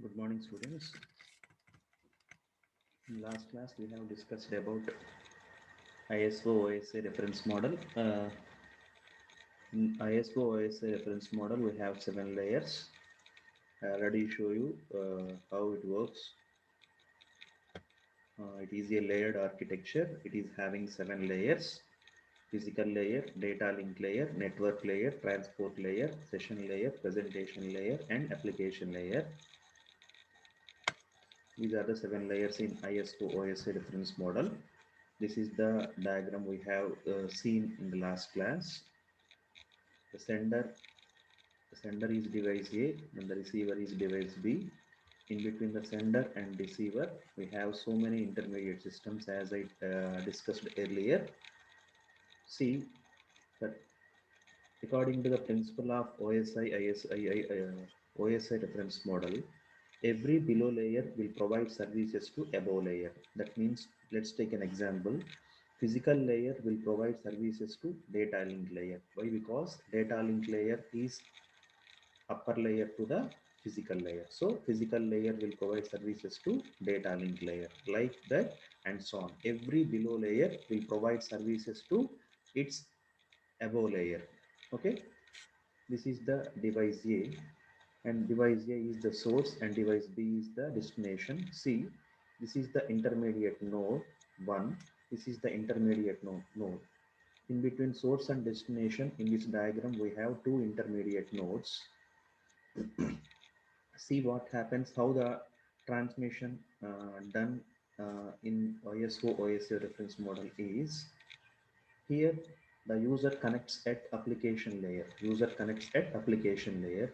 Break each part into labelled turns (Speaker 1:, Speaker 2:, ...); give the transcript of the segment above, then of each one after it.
Speaker 1: Good morning, students. In last class, we have discussed about ISO OSA reference model. In ISO OSA reference model, we have 7 layers. I already show you how it works. It is a layered architecture. It is having 7 layers: physical layer, data link layer, network layer, transport layer, session layer, presentation layer, and application layer. These are the 7 layers in ISO OSA reference model. This is the diagram we have seen in the last class. The sender is device A and the receiver is device B. In between the sender and receiver, we have so many intermediate systems as I discussed earlier. See that according to the principle of OSI reference model, every below layer will provide services to above layer. That means, let's take an example. Physical layer will provide services to data link layer. Why? Because data link layer is upper layer to the physical layer. So physical layer will provide services to data link layer, like that, and so on. Every below layer will provide services to its above layer. Okay, this is the device A, and device A is the source and device B is the destination. C, this is the intermediate node 1. This is the intermediate node. In between source and destination, in this diagram, we have two intermediate nodes. See what happens, how the transmission done in ISO OSA reference model is. Here, the user connects at application layer. User connects at application layer.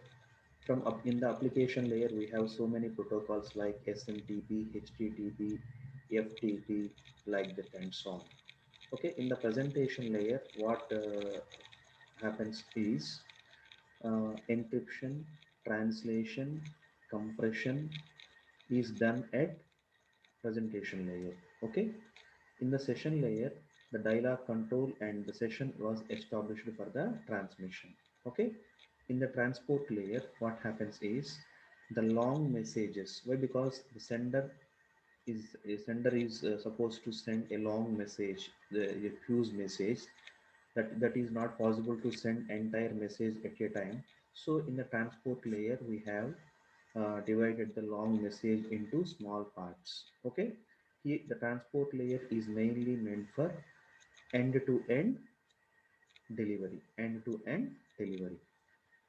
Speaker 1: From up in the application layer, we have so many protocols like SMTP, HTTP, FTP, like that, and so on. Okay, in the presentation layer, what happens is encryption, translation, compression is done at presentation layer. Okay, in the session layer, the dialog control and the session was established for the transmission. Okay, in the transport layer, what happens is the long messages. Why? Because the sender is supposed to send a long message, a fuse message, that is not possible to send entire message at a time. So in the transport layer, we have divided the long message into small parts. Okay, here the transport layer is mainly meant for end-to-end delivery. End-to-end delivery.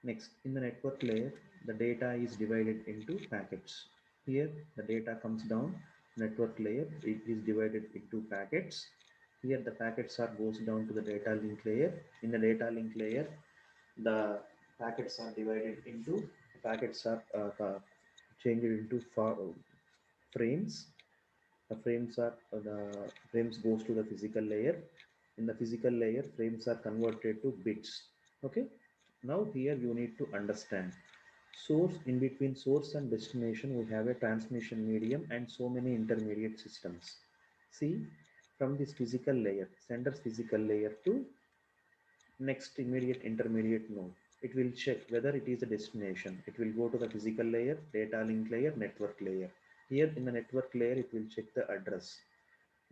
Speaker 1: Next, in the network layer, the data is divided into packets. Here, the data comes down. Network layer, it is divided into packets. Here, the packets are goes down to the data link layer. In the data link layer, the packets are divided into packets are changed into frames. The frames goes to the physical layer. In the physical layer, frames are converted to bits. Okay, now here you need to understand source. In between source and destination, we have a transmission medium and so many intermediate systems. See, from this physical layer, sender's physical layer to next immediate intermediate node, it will check whether it is a destination. It will go to the physical layer, data link layer, network layer. Here in the network layer, it will check the address.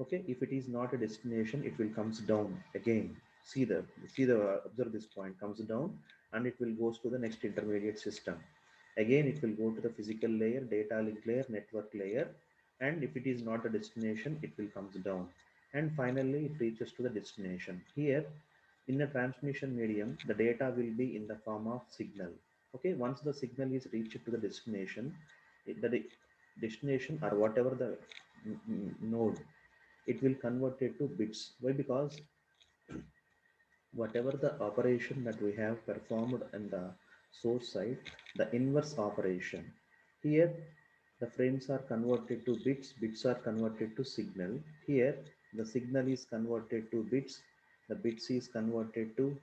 Speaker 1: Okay, if it is not a destination, it will comes down again. See the observe this point, comes down, and it will goes to the next intermediate system. Again, it will go to the physical layer, data link layer, network layer, and if it is not a destination, it will comes down, and finally it reaches to the destination. Here in the transmission medium, the data will be in the form of signal. Okay, once the signal is reached to the destination, the destination or whatever the node, it will convert it to bits. Why? Because whatever the operation that we have performed in the source side, the inverse operation. Here, the frames are converted to bits, bits are converted to signal. Here, the signal is converted to bits, the bits is converted to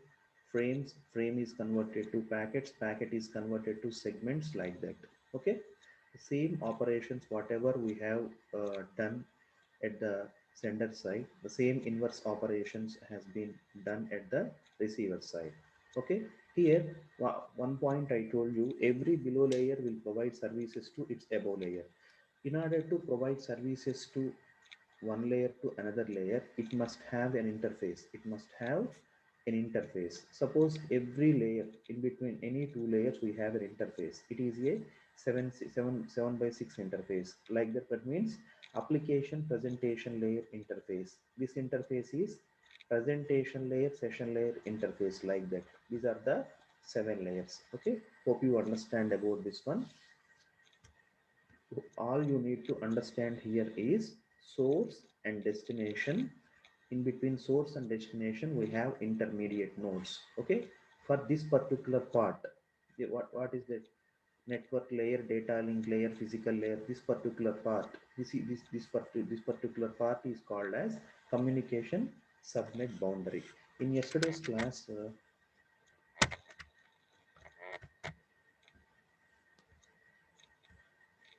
Speaker 1: frames, frame is converted to packets, packet is converted to segments, like that. Okay, the same operations, whatever we have done at the sender side, the same inverse operations has been done at the receiver side. Okay, here one point I told you, every below layer will provide services to its above layer. In order to provide services to one layer to another layer, it must have an interface. It must have an interface. Suppose every layer in between any two layers we have an interface. It is a 7 by 6 interface. Like that, that means application presentation layer interface. This interface is presentation layer, session layer interface, like that. These are the 7 layers. Okay, hope you understand about this one. All you need to understand here is source and destination. In between source and destination we have intermediate nodes. Okay, for this particular part, what is the network layer, data link layer, physical layer, this particular part, this particular part is called as communication subnet boundary. In yesterday's class,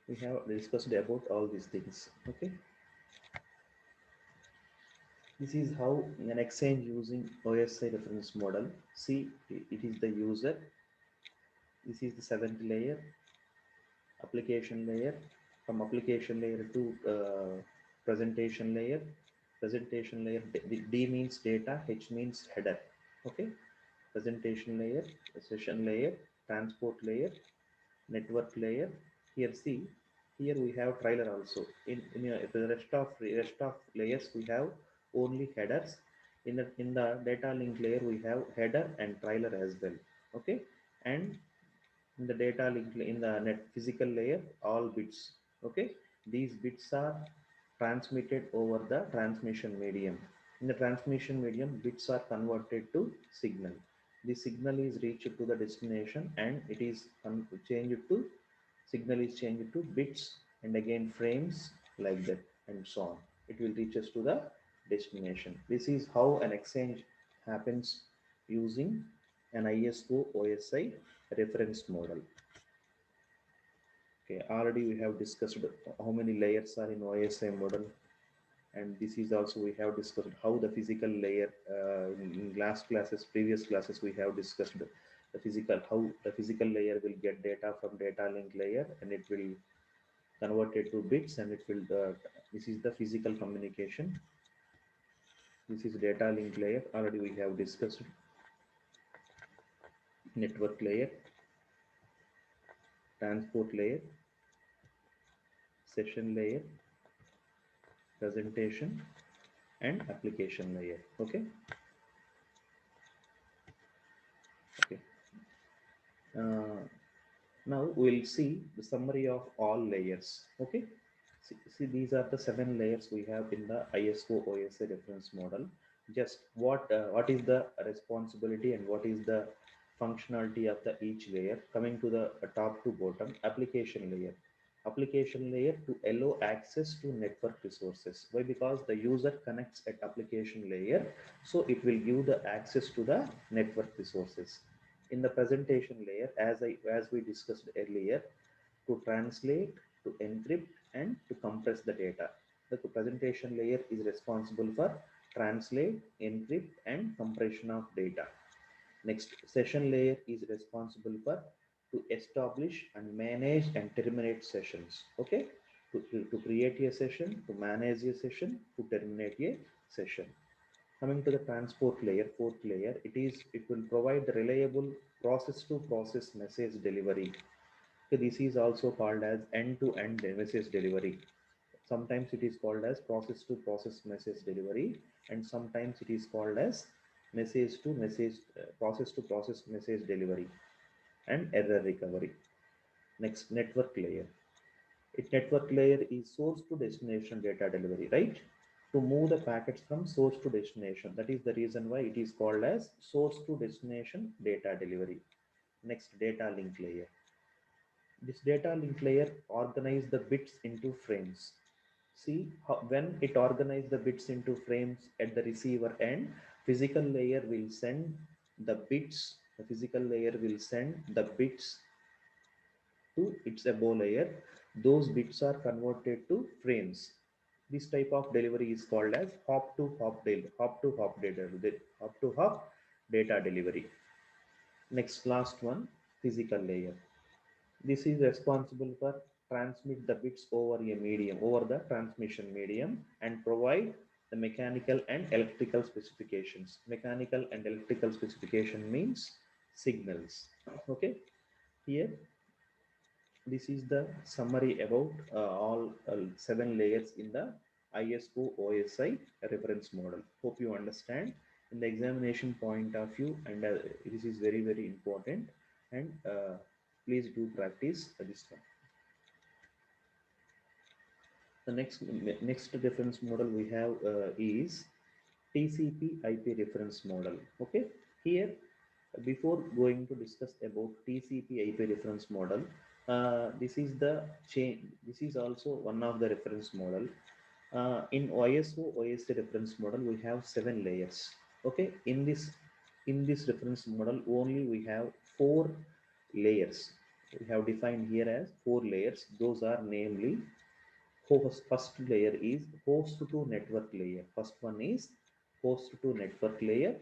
Speaker 1: we have discussed about all these things. Okay, this is how an exchange using OSI reference model. See, it is the user. This is the seventh layer, application layer. From application layer to presentation layer. Presentation layer, D means data, H means header. Okay, presentation layer, session layer, transport layer, network layer. Here see, here we have trailer also. In the rest of layers we have only headers. In the data link layer we have header and trailer as well. Okay, and in the data link in the net physical layer, all bits. Okay, these bits are transmitted over the transmission medium. In the transmission medium, bits are converted to signal. The signal is reached to the destination and it is changed to signal is changed to bits and again frames, like that, and so on. It will reach us to the destination. This is how an exchange happens using an ISO OSI reference model. Okay, already we have discussed how many layers are in OSI model, and this is also we have discussed how the physical layer in last classes, previous classes we have discussed the physical, how the physical layer will get data from data link layer and it will convert it to bits and it will this is the physical communication. This is data link layer, already we have discussed. Network layer, transport layer, session layer, presentation, and application layer. Okay, okay. uh, Now we'll see the summary of all layers. Okay, see, these are the 7 layers we have in the ISO OSI reference model. Just what is the responsibility and what is the functionality of the each layer. Coming to the top to bottom, application layer. Application layer to allow access to network resources. Why? Because the user connects at application layer, so it will give the access to the network resources. In the presentation layer, as we discussed earlier, to translate, to encrypt, and to compress the data. The presentation layer is responsible for translate, encrypt, and compression of data. Next, session layer is responsible for to establish and manage and terminate sessions. Okay, to create a session, to manage a session, to terminate a session. Coming to the transport layer, fourth layer, it will provide the reliable process to process message delivery. So this is also called as end-to-end message delivery. Sometimes it is called as process to process message delivery, and sometimes it is called as message to message process to process message delivery and error recovery. Next, network layer. Its network layer is source to destination data delivery, right? To move the packets from source to destination. That is the reason why it is called as source to destination data delivery. Next, data link layer. This data link layer organize the bits into frames. See how, when it organizes the bits into frames at the receiver end, physical layer will send the bits. The physical layer will send the bits to its above layer. Those bits are converted to frames. This type of delivery is called as hop to hop data delivery. Next, last one, physical layer. This is responsible for transmit the bits over a medium, over the transmission medium, and provide the mechanical and electrical specifications. Mechanical and electrical specification means signals. Okay, here this is the summary about all 7 layers in the ISO OSI reference model. Hope you understand. In the examination point of view, and this is very very important, and please do practice this one. The next reference model we have is TCP IP reference model. Okay, here before going to discuss about TCP IP reference model, this is the chain. This is also one of the reference model. In ISO OSI reference model, we have 7 layers. Okay, in this reference model, only we have 4 layers. We have defined here as 4 layers. Those are namely first layer is host to network layer. First one is host to network layer,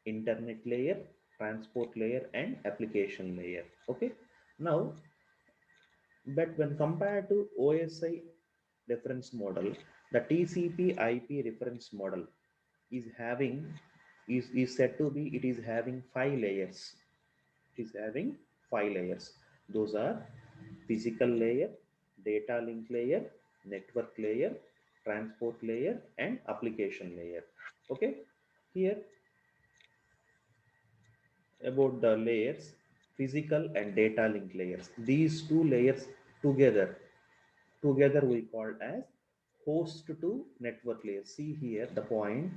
Speaker 1: internet layer, transport layer, and application layer. Okay, now, but when compared to OSI reference model, the TCP IP reference model is having is said to be, it is having 5 layers. It is having 5 layers. Those are physical layer, data link layer, network layer, transport layer, and application layer. Okay, here about the layers, physical and data link layers. These two layers together we call as host to network layer. See here the point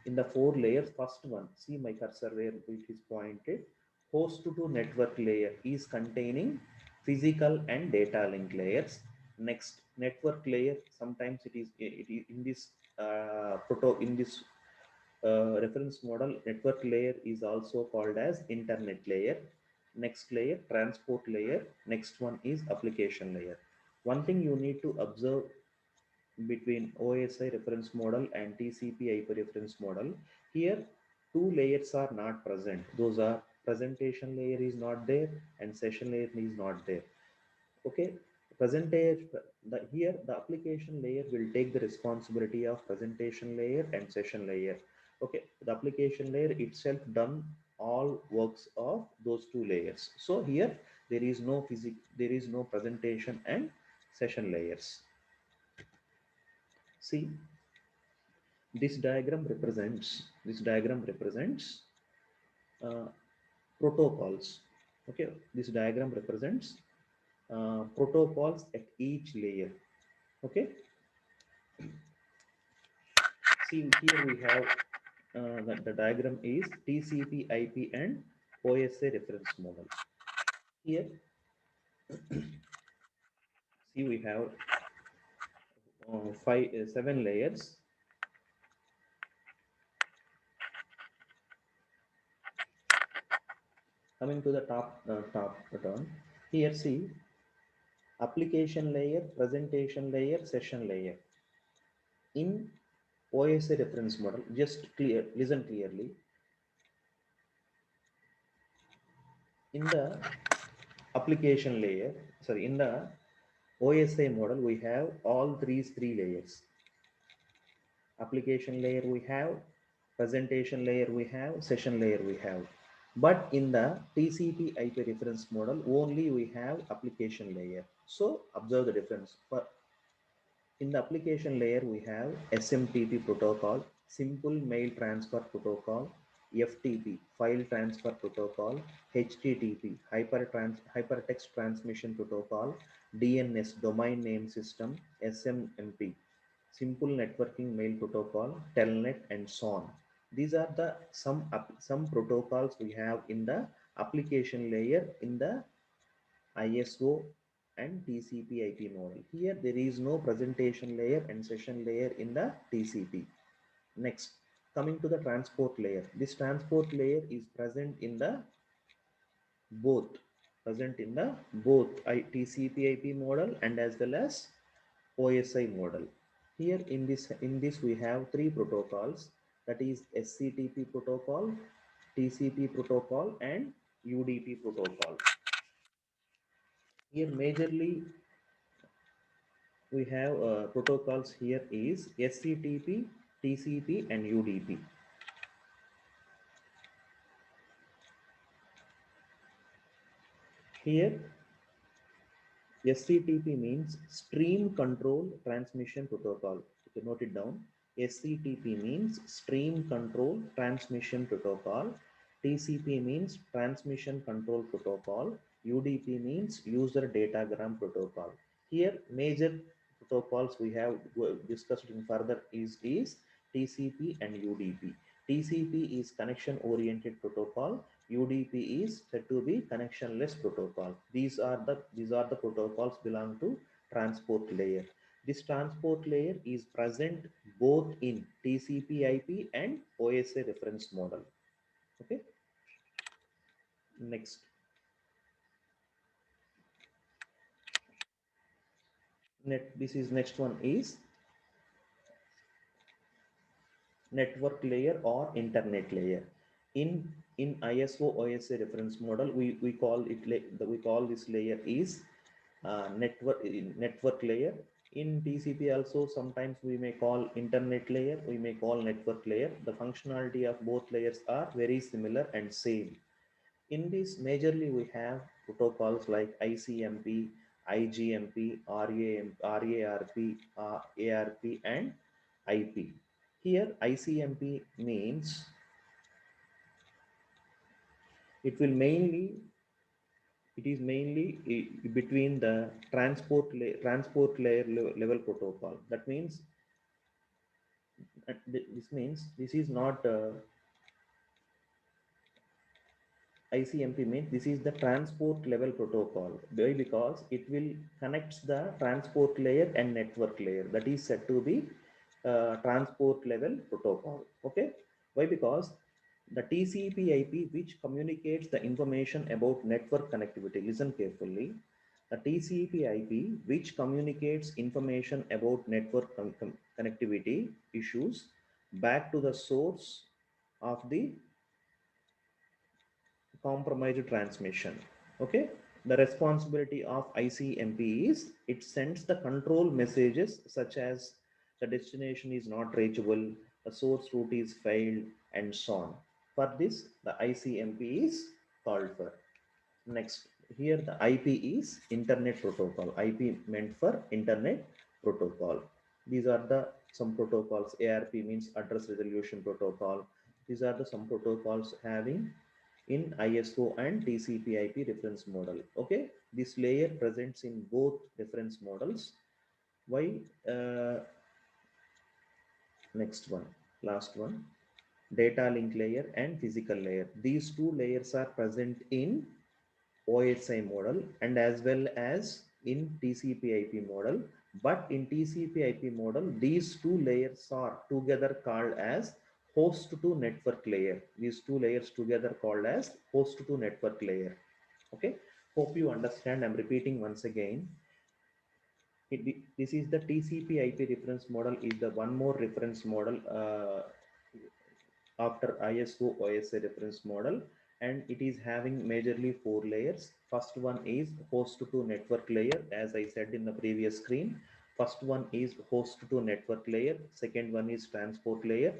Speaker 1: in the 4 layers. First one, see my cursor where it is pointed. Host to network layer is containing physical and data link layers. Next, network layer. Sometimes it is in this in this reference model. Network layer is also called as internet layer. Next layer, transport layer. Next one is application layer. One thing you need to observe between OSI reference model and TCP IP reference model. Here, 2 layers are not present. Those are presentation layer is not there and session layer is not there. Okay, presentation, here the application layer will take the responsibility of presentation layer and session layer. Okay, the application layer itself done all works of those 2 layers. So here there is no presentation and session layers. See, this diagram represents uh, protocols. Okay, this diagram represents protocols at each layer. Okay, see here we have the diagram is TCP IP and OSI reference model. Here see we have 7 layers. Coming to the top button, here see application layer, presentation layer, session layer. In OSI reference model, just listen clearly. In the application layer, sorry, in the OSI model, we have all three layers. Application layer we have, presentation layer we have, session layer we have. But in the TCP IP reference model, only we have application layer. So observe the difference. In the application layer, we have SMTP protocol, Simple Mail Transfer Protocol, FTP, File Transfer Protocol, HTTP, Hypertext Transmission Protocol, DNS, Domain Name System, SMMP, Simple Networking Mail Protocol, Telnet, and so on. These are the some protocols we have in the application layer in the ISO and TCP IP model. Here there is no presentation layer and session layer in the TCP. Next, coming to the transport layer. This transport layer is present in the both TCP IP model and as well as OSI model. Here in this we have 3 protocols, that is SCTP protocol, TCP protocol, and UDP protocol. Here majorly we have protocols here is SCTP, TCP and UDP. Here SCTP means Stream Control Transmission Protocol. You can note it down. SCTP means Stream Control Transmission Protocol. TCP means Transmission Control Protocol. UDP means User Datagram Protocol. Here, major protocols we have discussed in further is TCP and UDP. TCP is connection oriented protocol. UDP is said to be connectionless protocol. These are the protocols belong to transport layer. This transport layer is present both in TCP/IP and OSI reference model. Okay. Next. This is next one is network layer or internet layer. In ISO OSI reference model, we call it we call this layer is network layer. In TCP also sometimes we may call internet layer, we may call network layer. The functionality of both layers are very similar and same. In this majorly we have protocols like ICMP, IGMP, RARP, ARP and IP. Here ICMP means it will mainly it is mainly between the transport layer level protocol. That means this means this is not ICMP means this is the transport level protocol. Why? Because it will connects the transport layer and network layer. That is said to be transport level protocol. Okay. Why? Because the TCP/IP which communicates the information about network connectivity. Listen carefully. The TCP/IP which communicates information about network connectivity issues back to the source of the compromised transmission. Okay. The responsibility of ICMP is it sends the control messages such as the destination is not reachable, the source route is failed, and so on. For this, the ICMP is called for. Next, here the IP is Internet Protocol. IP meant for Internet Protocol. These are the some protocols. ARP means Address Resolution Protocol. These are the some protocols having in ISO and TCP/IP reference model. Okay, this layer presents in both reference models. Why? Next one, last one, data link layer and physical layer. These two layers are present in OSI model and as well as in TCP/IP model. But in TCP/IP model, these two layers are together called as host to network layer. These two layers together called as host to network layer. Okay. Hope you understand. I'm repeating once again. This is the TCP/IP reference model is the one more reference model after ISO OSI reference model, and it is having majorly four layers. First one is host to network layer, as I said in the previous screen. First one is host to network layer. Second one is transport layer.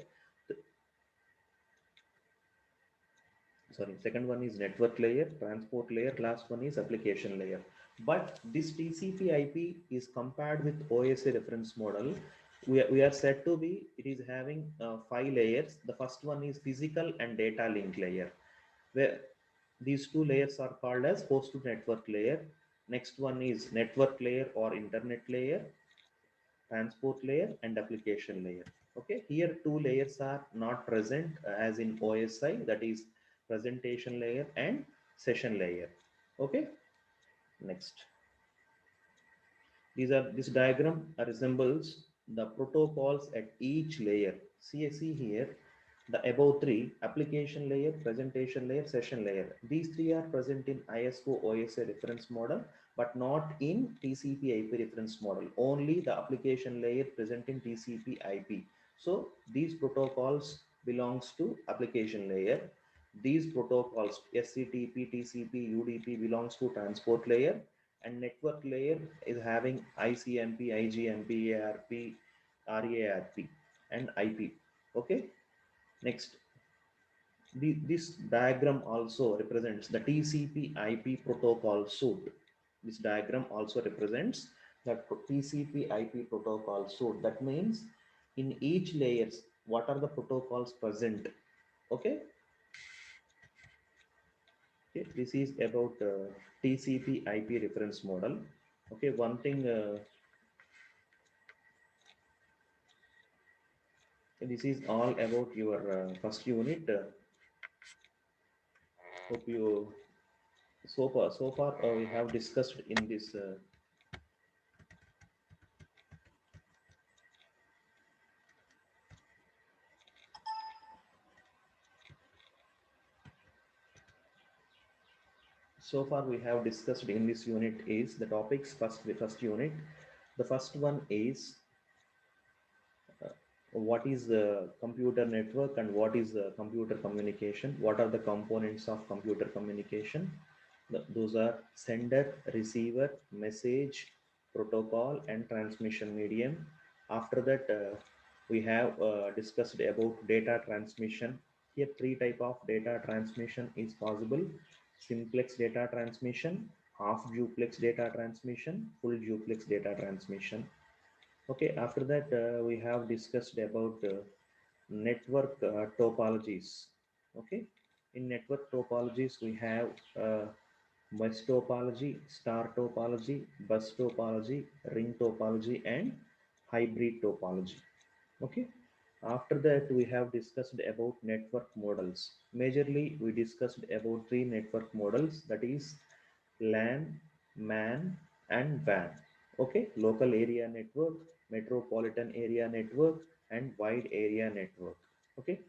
Speaker 1: Second one is network layer, transport layer. Last one is application layer. But this TCP/IP is compared with OSI reference model. We are said to be it is having five layers. The first one is physical and data link layer, where these two layers are called as host to network layer. Next one is network layer or internet layer, transport layer and application layer. Okay, here two layers are not present as in OSI, that is presentation layer and session layer. Okay, next. This diagram resembles the protocols at each layer. See here, the above three, application layer, presentation layer, session layer. These three are present in ISO OSI reference model, but not in TCP/IP reference model. Only the application layer present in TCP/IP. So these protocols belongs to application layer. These protocols SCTP, TCP, UDP belongs to transport layer, and network layer is having ICMP, IGMP, ARP, RARP, and IP. Okay. Next, this diagram also represents the TCP IP protocol suite. This diagram also represents the TCP IP protocol suite. That means in each layers, what are the protocols present? Okay. Okay. This is about TCP IP reference model. Okay. One thing. This is all about your first unit. Hope you so far we have discussed in this. So far we have discussed in this unit is the topics. The first unit, the first one is what is the computer network and what is the computer communication, what are the components of computer communication. Those are sender, receiver, message, protocol, and transmission medium. After that, we have discussed about data transmission. Here three type of data transmission is possible: simplex data transmission, half duplex data transmission, full duplex data transmission. Okay, after that, we have discussed about network topologies. Okay, in network topologies, we have bus topology, star topology, bus topology, ring topology, and hybrid topology. Okay, after that, we have discussed about network models. Majorly, we discussed about three network models, that is LAN, MAN, and WAN. Okay, local area network, metropolitan area network, and wide area network. Okay,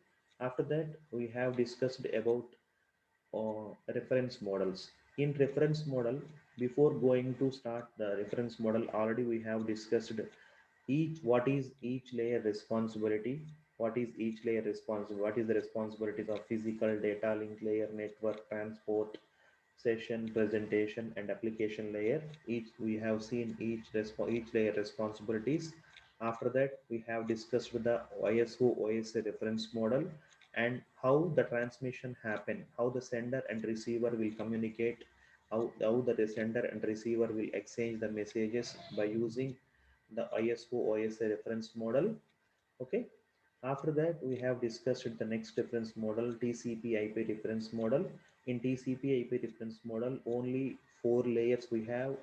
Speaker 1: after that, we have discussed about reference models. In reference model, before going to start the reference model, already we have discussed each what is each layer responsibility, what is each layer responsible, what is the responsibilities of physical data link layer, network, transport, session, presentation, and application layer. Each we have seen each layer responsibilities. After that, we have discussed with the ISO OSA reference model and how the transmission happen, how the sender and receiver will communicate, how the sender and receiver will exchange the messages by using the ISO OSA reference model. Okay. After that, we have discussed the next reference model, TCP IP reference model. In TCP IP reference model, only 4 layers we have.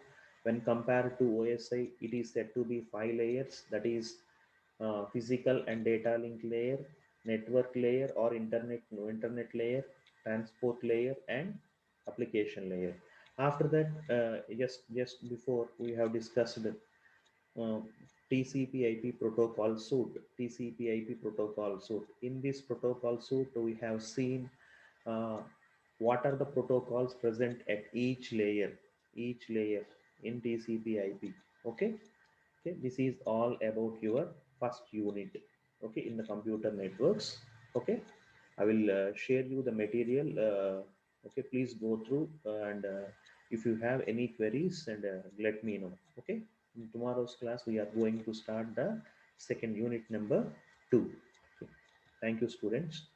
Speaker 1: When compared to OSI, it is said to be 5 layers. That is physical and data link layer, network layer or internet, no internet layer, transport layer, and application layer. After that, just before we have discussed uh, TCP/IP protocol suite. TCP/IP protocol suite. In this protocol suite, we have seen uh, what are the protocols present at each layer in TCP/IP. Okay, okay. This is all about your first unit. Okay, in the computer networks. Okay, I will share you the material. Okay, please go through and if you have any queries and let me know. Okay, in tomorrow's class we are going to start the second unit number 2. Okay. Thank you, students.